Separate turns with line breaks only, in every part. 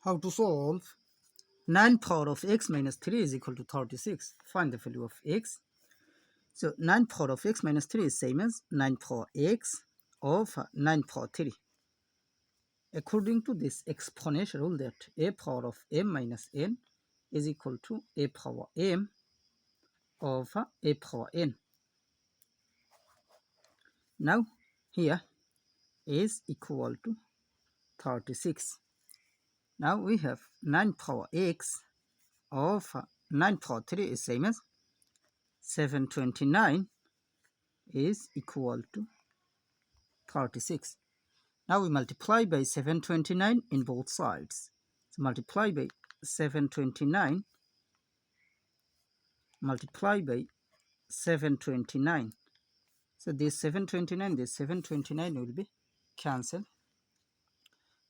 How to solve 9 power of x minus 3 is equal to 36. Find the value of x. So 9 power of x minus 3 is same as 9 power x of 9 power 3. According to this exponential rule that a power of m minus n is equal to a power m of a power n. Now here is equal to 36. Now we have 9 power x of 9 power 3 is same as 729 is equal to 36. Now we multiply by 729 in both sides. So multiply by 729, multiply by 729. So this 729 will be cancelled.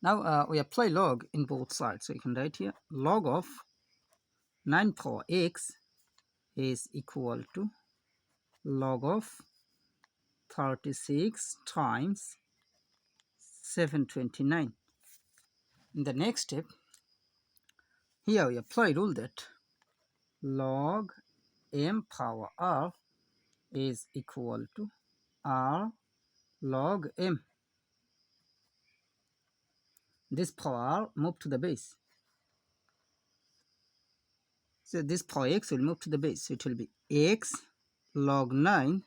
Now we apply log in both sides. So you can write here log of 9 power x is equal to log of 36 times 729. In the next step, here we apply rule that log m power r is equal to r log m. This power r move to the base. So this power x will move to the base. So it will be x log 9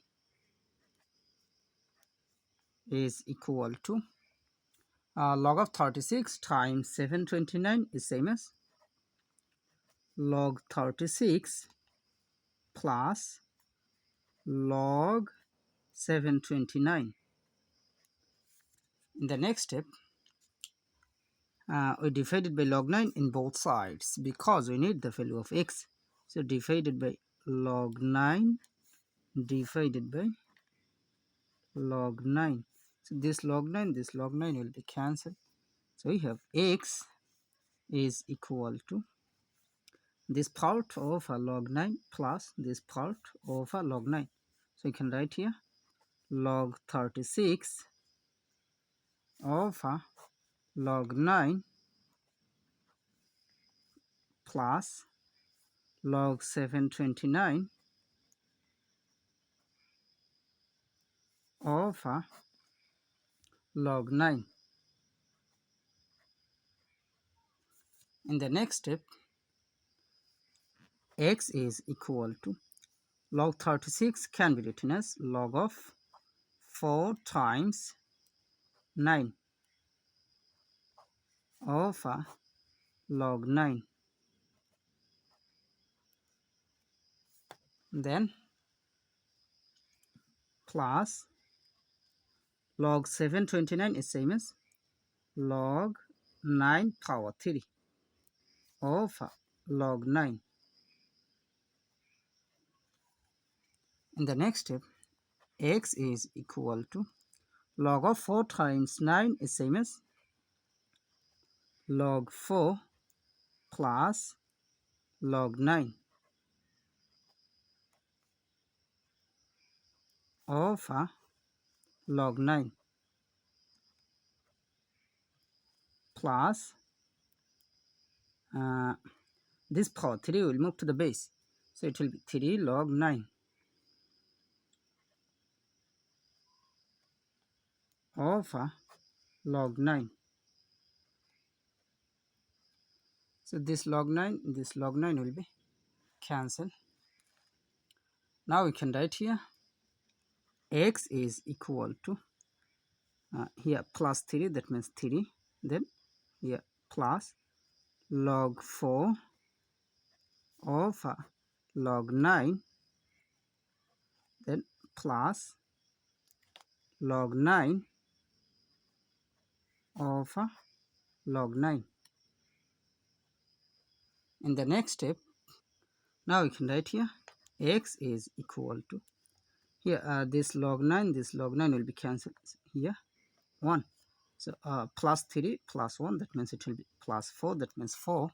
is equal to log of 36 times 729 is same as log 36 plus log 729. In the next step, we divided by log 9 in both sides because we need the value of x. So divided by log 9 divided by log 9. So this log 9 will be cancelled. So we have x is equal to this part of log 9 plus this part of log 9. So you can write here log 36 of log 9 plus log 729 of log 9. In the next step, x is equal to log 36 can be written as log of 4 times 9 of log 9. Then plus log 729 is same as log 9 power 3 of log 9. In the next step, x is equal to log of 4 times 9 is same as log 4 plus log 9 of log 9 plus this power 3 will move to the base. So it will be 3 log 9 of log 9. So this log 9 will be cancelled. Now we can write here x is equal to here plus 3, that means 3, then here plus log 4 of log 9, then plus log 9 of log 9. In the next step, now we can write here x is equal to here this log 9 will be cancelled here 1. So plus 3 plus 1, that means it will be plus 4, that means 4,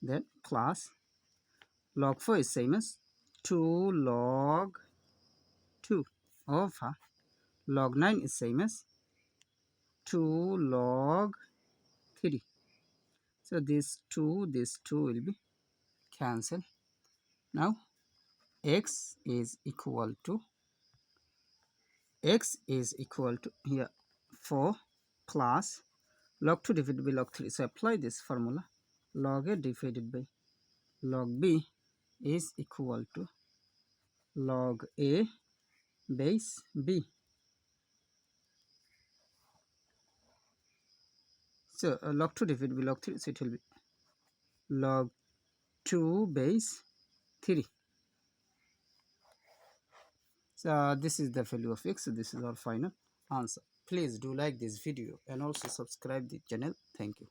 then plus log 4 is same as 2 log 2 of log 9 is same as 2 log 3. So this 2 will be cancelled. Now x is equal to here 4 plus log 2 divided by log 3. So apply this formula. Log a divided by log b is equal to log a base b. So log 2 divided by log 3, so it will be log 2 base 3. So this is the value of x. So this is our final answer. Please do like this video and also subscribe the channel. Thank you.